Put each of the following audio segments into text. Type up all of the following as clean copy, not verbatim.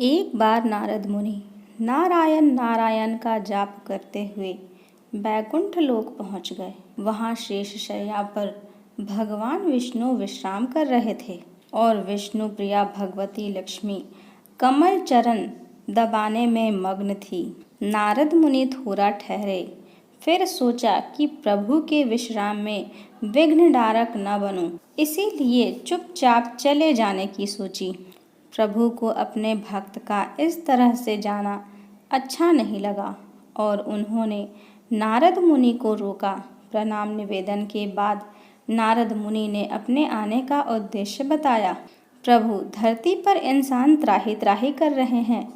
एक बार नारद मुनि नारायण नारायण का जाप करते हुए बैकुंठ लोक पहुंच गए। वहां शेष शैया पर भगवान विष्णु विश्राम कर रहे थे और विष्णु प्रिया भगवती लक्ष्मी कमल चरण दबाने में मग्न थी। नारद मुनि थोड़ा ठहरे, फिर सोचा कि प्रभु के विश्राम में विघ्न डारक न बनूं, इसीलिए चुपचाप चले जाने की सोची। प्रभु को अपने भक्त का इस तरह से जाना अच्छा नहीं लगा और उन्होंने नारद मुनि को रोका। प्रणाम निवेदन के बाद नारद मुनि ने अपने आने का उद्देश्य बताया। प्रभु, धरती पर इंसान त्राहि त्राहि कर रहे हैं।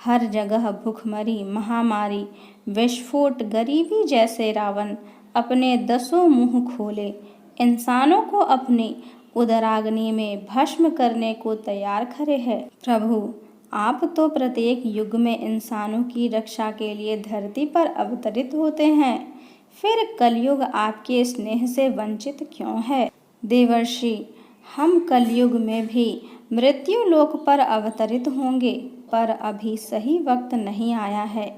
हर जगह भूखमरी, महामारी, विस्फोट, गरीबी जैसे रावण अपने 10 मुंह खोले इंसानों को अपनी उदराग्नि में भस्म करने को तैयार खड़े हैं। प्रभु, आप तो प्रत्येक युग में इंसानों की रक्षा के लिए धरती पर अवतरित होते हैं, फिर कलयुग आपके स्नेह से वंचित क्यों है? देवर्षि, हम कलयुग में भी मृत्यु लोक पर अवतरित होंगे, पर अभी सही वक्त नहीं आया है।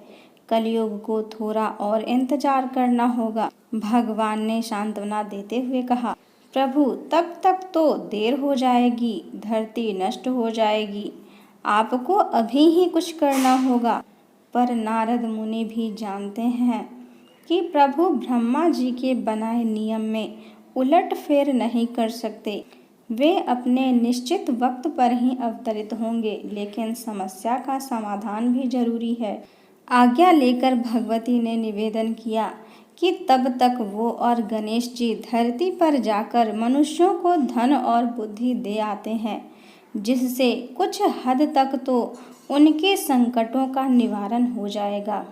कलयुग को थोड़ा और इंतजार करना होगा, भगवान ने सांत्वना देते हुए कहा। प्रभु, तब तक तो देर हो जाएगी, धरती नष्ट हो जाएगी, आपको अभी ही कुछ करना होगा। पर नारद मुनि भी जानते हैं कि प्रभु ब्रह्मा जी के बनाए नियम में उलट फेर नहीं कर सकते। वे अपने निश्चित वक्त पर ही अवतरित होंगे, लेकिन समस्या का समाधान भी जरूरी है। आज्ञा लेकर भगवती ने निवेदन किया कि तब तक वो और गणेश जी धरती पर जाकर मनुष्यों को धन और बुद्धि दे आते हैं, जिससे कुछ हद तक तो उनके संकटों का निवारण हो जाएगा।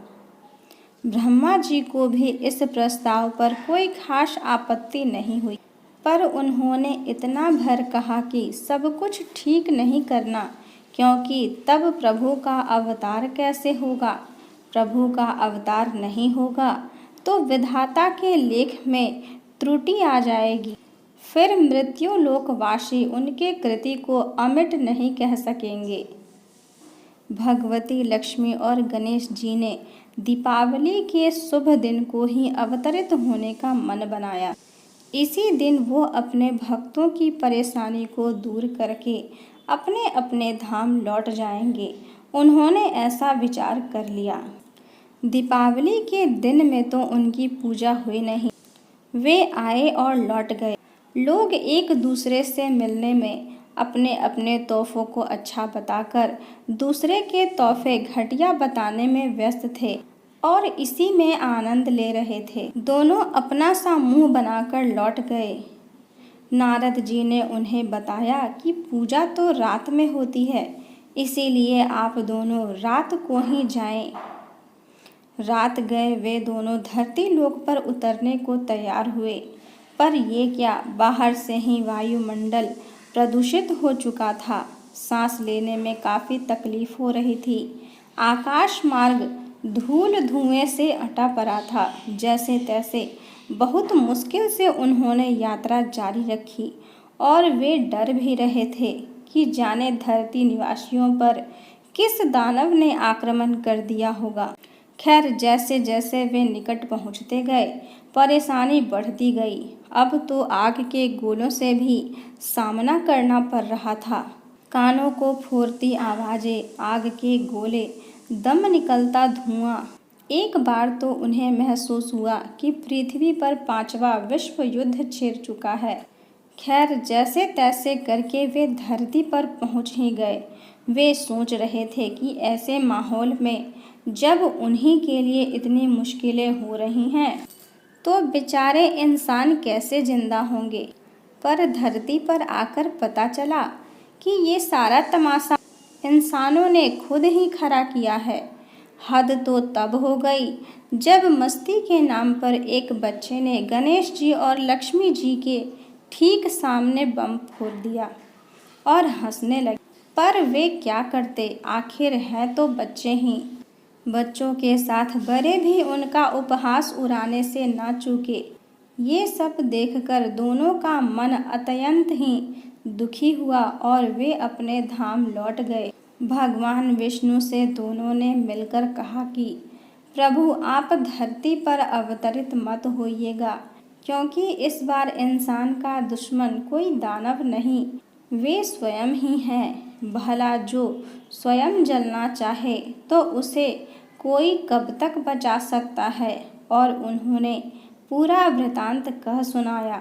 ब्रह्मा जी को भी इस प्रस्ताव पर कोई खास आपत्ति नहीं हुई, पर उन्होंने इतना भर कहा कि सब कुछ ठीक नहीं करना, क्योंकि तब प्रभु का अवतार कैसे होगा? प्रभु का अवतार नहीं होगा तो विधाता के लेख में त्रुटि आ जाएगी, फिर मृत्यु लोकवासी उनके कृति को अमिट नहीं कह सकेंगे। भगवती लक्ष्मी और गणेश जी ने दीपावली के शुभ दिन को ही अवतरित होने का मन बनाया। इसी दिन वो अपने भक्तों की परेशानी को दूर करके अपने अपने धाम लौट जाएंगे। उन्होंने ऐसा विचार कर लिया। दीपावली के दिन में तो उनकी पूजा हुई नहीं, वे आए और लौट गए। लोग एक दूसरे से मिलने में अपने अपने तोहफों को अच्छा बताकर दूसरे के तोहफे घटिया बताने में व्यस्त थे और इसी में आनंद ले रहे थे। दोनों अपना सा मुंह बनाकर लौट गए। नारद जी ने उन्हें बताया कि पूजा तो रात में होती है, इसीलिए आप दोनों रात को ही जाएं। रात गए वे दोनों धरती लोक पर उतरने को तैयार हुए, पर ये क्या, बाहर से ही वायुमंडल प्रदूषित हो चुका था। सांस लेने में काफ़ी तकलीफ हो रही थी। आकाश मार्ग धूल धुएं से अटा पड़ा था। जैसे तैसे बहुत मुश्किल से उन्होंने यात्रा जारी रखी और वे डर भी रहे थे कि जाने धरती निवासियों पर किस दानव ने आक्रमण कर दिया होगा। खैर, जैसे जैसे वे निकट पहुंचते गए परेशानी बढ़ती गई। अब तो आग के गोलों से भी सामना करना पड़ रहा था। कानों को फोड़ती आवाजें, आग के गोले, दम निकलता धुआं। एक बार तो उन्हें महसूस हुआ कि पृथ्वी पर 5वां विश्व युद्ध छिड़ चुका है। खैर, जैसे तैसे करके वे धरती पर पहुंच ही गए। वे सोच रहे थे कि ऐसे माहौल में जब उन्हीं के लिए इतनी मुश्किलें हो रही हैं, तो बेचारे इंसान कैसे जिंदा होंगे। पर धरती पर आकर पता चला कि ये सारा तमाशा इंसानों ने खुद ही खड़ा किया है। हद तो तब हो गई जब मस्ती के नाम पर एक बच्चे ने गणेश जी और लक्ष्मी जी के ठीक सामने बम फोड़ दिया और हंसने लगे। पर वे क्या करते, आखिर है तो बच्चे ही। बच्चों के साथ बड़े भी उनका उपहास उड़ाने से ना चूके। ये सब देखकर दोनों का मन अत्यंत ही दुखी हुआ और वे अपने धाम लौट गए। भगवान विष्णु से दोनों ने मिलकर कहा कि प्रभु, आप धरती पर अवतरित मत होइएगा, क्योंकि इस बार इंसान का दुश्मन कोई दानव नहीं, वे स्वयं ही हैं। भला जो स्वयं जलना चाहे तो उसे कोई कब तक बचा सकता है। और उन्होंने पूरा वृतांत कह सुनाया।